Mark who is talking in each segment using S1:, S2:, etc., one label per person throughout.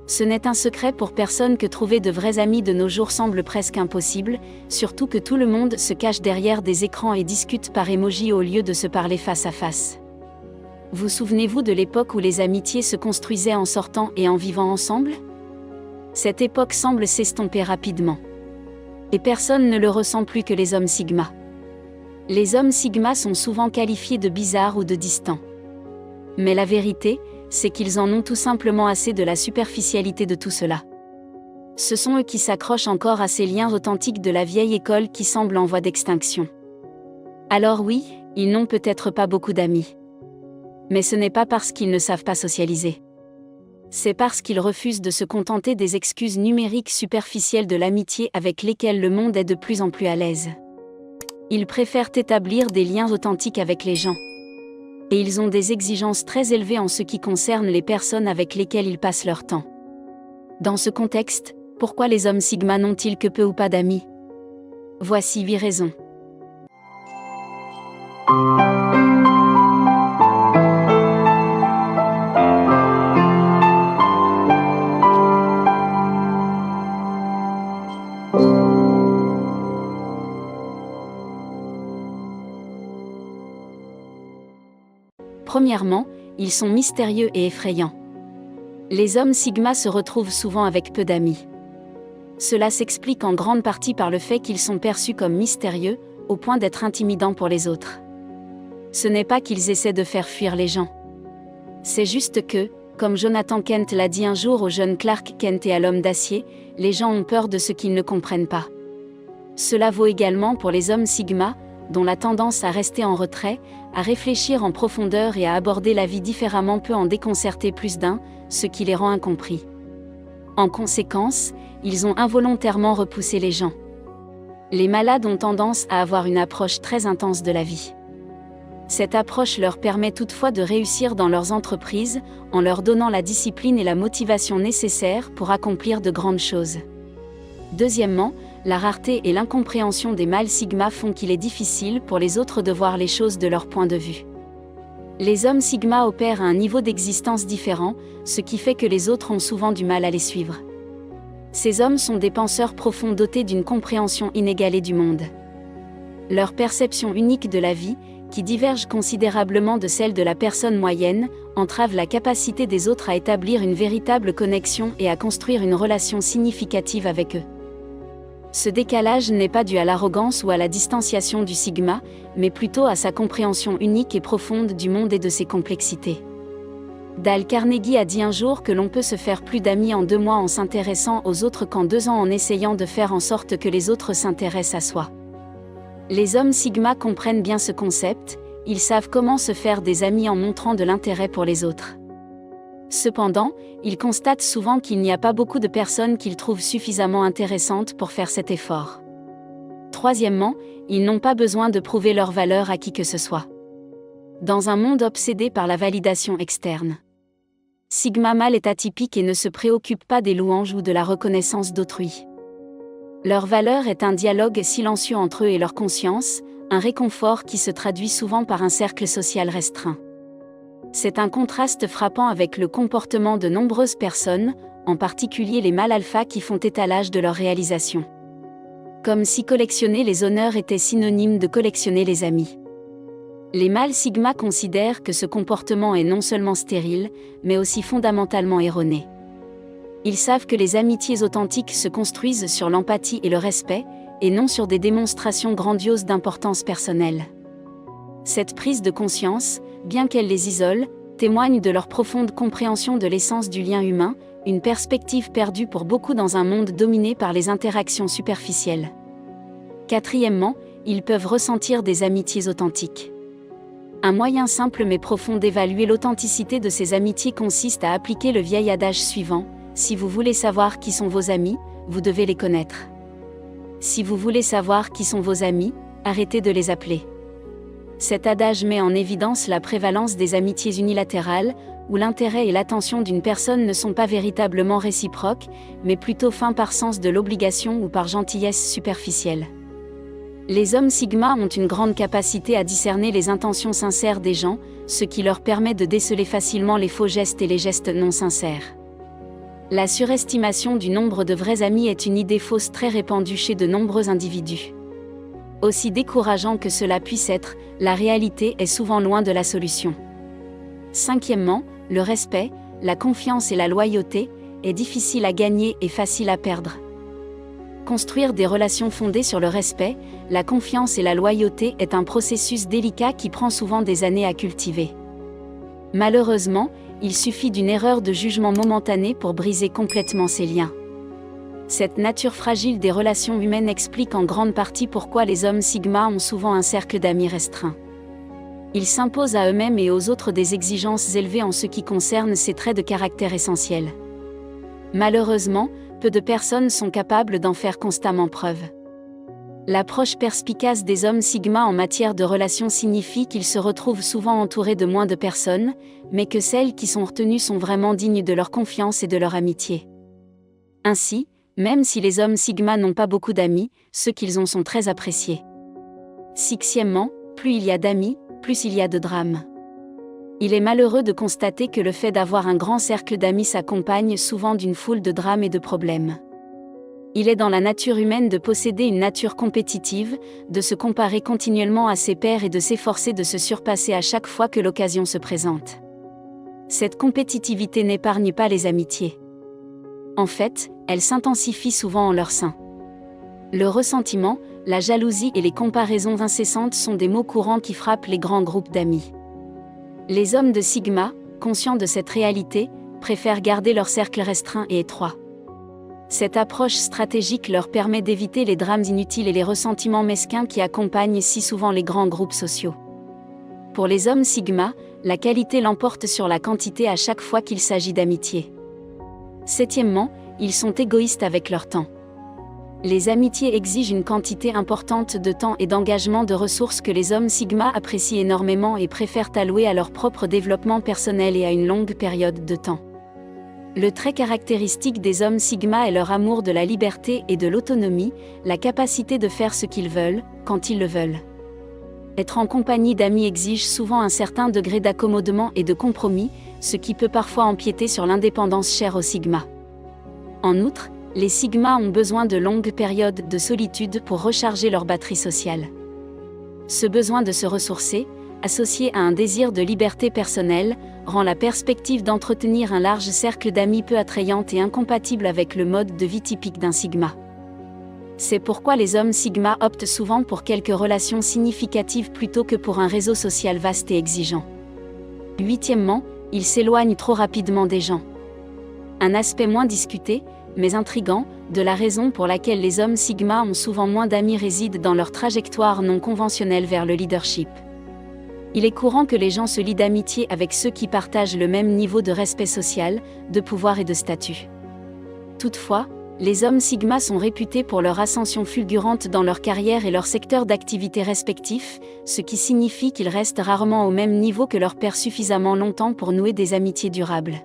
S1: Ce n'est un secret pour personne que trouver de vrais amis de nos jours semble presque impossible, surtout que tout le monde se cache derrière des écrans et discute par emoji au lieu de se parler face à face. Vous souvenez-vous de l'époque où les amitiés se construisaient en sortant et en vivant ensemble ? Cette époque semble s'estomper rapidement. Et personne ne le ressent plus que les hommes Sigma. Les hommes Sigma sont souvent qualifiés de bizarres ou de distants. Mais la vérité, c'est qu'ils en ont tout simplement assez de la superficialité de tout cela. Ce sont eux qui s'accrochent encore à ces liens authentiques de la vieille école qui semblent en voie d'extinction. Alors oui, ils n'ont peut-être pas beaucoup d'amis. Mais ce n'est pas parce qu'ils ne savent pas socialiser. C'est parce qu'ils refusent de se contenter des excuses numériques superficielles de l'amitié avec lesquelles le monde est de plus en plus à l'aise. Ils préfèrent établir des liens authentiques avec les gens. Et ils ont des exigences très élevées en ce qui concerne les personnes avec lesquelles ils passent leur temps. Dans ce contexte, pourquoi les hommes Sigma n'ont-ils que peu ou pas d'amis ? Voici 8 raisons. Premièrement, ils sont mystérieux et effrayants. Les hommes Sigma se retrouvent souvent avec peu d'amis. Cela s'explique en grande partie par le fait qu'ils sont perçus comme mystérieux, au point d'être intimidants pour les autres. Ce n'est pas qu'ils essaient de faire fuir les gens. C'est juste que, comme Jonathan Kent l'a dit un jour au jeune Clark Kent et à l'homme d'acier, les gens ont peur de ce qu'ils ne comprennent pas. Cela vaut également pour les hommes Sigma, dont la tendance à rester en retrait, à réfléchir en profondeur et à aborder la vie différemment peut en déconcerter plus d'un, ce qui les rend incompris. En conséquence, ils ont involontairement repoussé les gens. Les malades ont tendance à avoir une approche très intense de la vie. Cette approche leur permet toutefois de réussir dans leurs entreprises, en leur donnant la discipline et la motivation nécessaires pour accomplir de grandes choses. Deuxièmement, la rareté et l'incompréhension des mâles Sigma font qu'il est difficile pour les autres de voir les choses de leur point de vue. Les hommes Sigma opèrent à un niveau d'existence différent, ce qui fait que les autres ont souvent du mal à les suivre. Ces hommes sont des penseurs profonds dotés d'une compréhension inégalée du monde. Leur perception unique de la vie, qui diverge considérablement de celle de la personne moyenne, entrave la capacité des autres à établir une véritable connexion et à construire une relation significative avec eux. Ce décalage n'est pas dû à l'arrogance ou à la distanciation du Sigma, mais plutôt à sa compréhension unique et profonde du monde et de ses complexités. Dale Carnegie a dit un jour que l'on peut se faire plus d'amis en 2 mois en s'intéressant aux autres qu'en 2 ans en essayant de faire en sorte que les autres s'intéressent à soi. Les hommes Sigma comprennent bien ce concept, ils savent comment se faire des amis en montrant de l'intérêt pour les autres. Cependant, ils constatent souvent qu'il n'y a pas beaucoup de personnes qu'ils trouvent suffisamment intéressantes pour faire cet effort. Troisièmement, ils n'ont pas besoin de prouver leur valeur à qui que ce soit. Dans un monde obsédé par la validation externe, Sigma mâle est atypique et ne se préoccupe pas des louanges ou de la reconnaissance d'autrui. Leur valeur est un dialogue silencieux entre eux et leur conscience, un réconfort qui se traduit souvent par un cercle social restreint. C'est un contraste frappant avec le comportement de nombreuses personnes, en particulier les mâles alpha qui font étalage de leurs réalisations. Comme si collectionner les honneurs était synonyme de collectionner les amis. Les mâles Sigma considèrent que ce comportement est non seulement stérile, mais aussi fondamentalement erroné. Ils savent que les amitiés authentiques se construisent sur l'empathie et le respect, et non sur des démonstrations grandioses d'importance personnelle. Cette prise de conscience, bien qu'elle les isole, témoigne de leur profonde compréhension de l'essence du lien humain, une perspective perdue pour beaucoup dans un monde dominé par les interactions superficielles. Quatrièmement, ils peuvent ressentir des amitiés authentiques. Un moyen simple mais profond d'évaluer l'authenticité de ces amitiés consiste à appliquer le vieil adage suivant: si vous voulez savoir qui sont vos amis, vous devez les connaître. Si vous voulez savoir qui sont vos amis, arrêtez de les appeler. Cet adage met en évidence la prévalence des amitiés unilatérales, où l'intérêt et l'attention d'une personne ne sont pas véritablement réciproques, mais plutôt fins par sens de l'obligation ou par gentillesse superficielle. Les hommes Sigma ont une grande capacité à discerner les intentions sincères des gens, ce qui leur permet de déceler facilement les faux gestes et les gestes non sincères. La surestimation du nombre de vrais amis est une idée fausse très répandue chez de nombreux individus. Aussi décourageant que cela puisse être, la réalité est souvent loin de la solution. Cinquièmement, le respect, la confiance et la loyauté est difficile à gagner et facile à perdre. Construire des relations fondées sur le respect, la confiance et la loyauté est un processus délicat qui prend souvent des années à cultiver. Malheureusement, il suffit d'une erreur de jugement momentanée pour briser complètement ces liens. Cette nature fragile des relations humaines explique en grande partie pourquoi les hommes Sigma ont souvent un cercle d'amis restreint. Ils s'imposent à eux-mêmes et aux autres des exigences élevées en ce qui concerne ces traits de caractère essentiels. Malheureusement, peu de personnes sont capables d'en faire constamment preuve. L'approche perspicace des hommes Sigma en matière de relations signifie qu'ils se retrouvent souvent entourés de moins de personnes, mais que celles qui sont retenues sont vraiment dignes de leur confiance et de leur amitié. Ainsi, même si les hommes Sigma n'ont pas beaucoup d'amis, ceux qu'ils ont sont très appréciés. Sixièmement, plus il y a d'amis, plus il y a de drames. Il est malheureux de constater que le fait d'avoir un grand cercle d'amis s'accompagne souvent d'une foule de drames et de problèmes. Il est dans la nature humaine de posséder une nature compétitive, de se comparer continuellement à ses pairs et de s'efforcer de se surpasser à chaque fois que l'occasion se présente. Cette compétitivité n'épargne pas les amitiés. En fait, elle s'intensifie souvent en leur sein. Le ressentiment, la jalousie et les comparaisons incessantes sont des mots courants qui frappent les grands groupes d'amis. Les hommes de Sigma, conscients de cette réalité, préfèrent garder leur cercle restreint et étroit. Cette approche stratégique leur permet d'éviter les drames inutiles et les ressentiments mesquins qui accompagnent si souvent les grands groupes sociaux. Pour les hommes Sigma, la qualité l'emporte sur la quantité à chaque fois qu'il s'agit d'amitié. Septièmement, ils sont égoïstes avec leur temps. Les amitiés exigent une quantité importante de temps et d'engagement de ressources que les hommes Sigma apprécient énormément et préfèrent allouer à leur propre développement personnel et à une longue période de temps. Le trait caractéristique des hommes Sigma est leur amour de la liberté et de l'autonomie, la capacité de faire ce qu'ils veulent, quand ils le veulent. Être en compagnie d'amis exige souvent un certain degré d'accommodement et de compromis, ce qui peut parfois empiéter sur l'indépendance chère aux Sigma. En outre, les Sigma ont besoin de longues périodes de solitude pour recharger leur batterie sociale. Ce besoin de se ressourcer, associé à un désir de liberté personnelle, rend la perspective d'entretenir un large cercle d'amis peu attrayante et incompatible avec le mode de vie typique d'un Sigma. C'est pourquoi les hommes Sigma optent souvent pour quelques relations significatives plutôt que pour un réseau social vaste et exigeant. Huitièmement, ils s'éloignent trop rapidement des gens. Un aspect moins discuté, mais intrigant, de la raison pour laquelle les hommes Sigma ont souvent moins d'amis réside dans leur trajectoire non conventionnelle vers le leadership. Il est courant que les gens se lient d'amitié avec ceux qui partagent le même niveau de respect social, de pouvoir et de statut. Toutefois, les hommes Sigma sont réputés pour leur ascension fulgurante dans leur carrière et leur secteur d'activité respectifs, ce qui signifie qu'ils restent rarement au même niveau que leurs pairs suffisamment longtemps pour nouer des amitiés durables.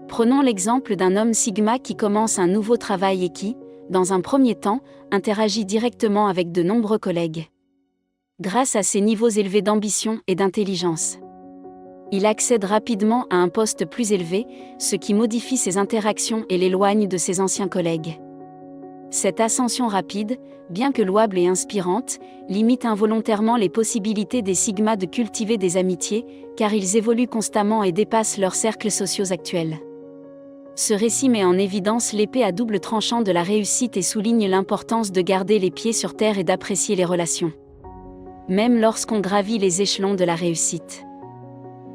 S1: Prenons l'exemple d'un homme Sigma qui commence un nouveau travail et qui, dans un premier temps, interagit directement avec de nombreux collègues. Grâce à ses niveaux élevés d'ambition et d'intelligence, il accède rapidement à un poste plus élevé, ce qui modifie ses interactions et l'éloigne de ses anciens collègues. Cette ascension rapide, bien que louable et inspirante, limite involontairement les possibilités des Sigma de cultiver des amitiés, car ils évoluent constamment et dépassent leurs cercles sociaux actuels. Ce récit met en évidence l'épée à double tranchant de la réussite et souligne l'importance de garder les pieds sur terre et d'apprécier les relations, même lorsqu'on gravit les échelons de la réussite.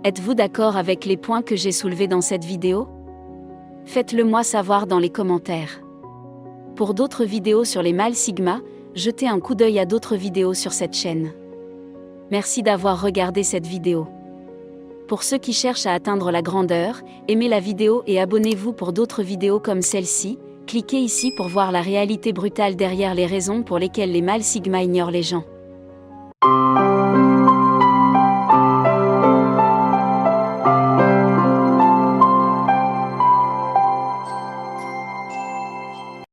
S1: Êtes-vous d'accord avec les points que j'ai soulevés dans cette vidéo? Faites-le moi savoir dans les commentaires. Pour d'autres vidéos sur les mâles Sigma, jetez un coup d'œil à d'autres vidéos sur cette chaîne. Merci d'avoir regardé cette vidéo. Pour ceux qui cherchent à atteindre la grandeur, aimez la vidéo et abonnez-vous pour d'autres vidéos comme celle-ci. Cliquez ici pour voir la réalité brutale derrière les raisons pour lesquelles les mâles Sigma ignorent les gens.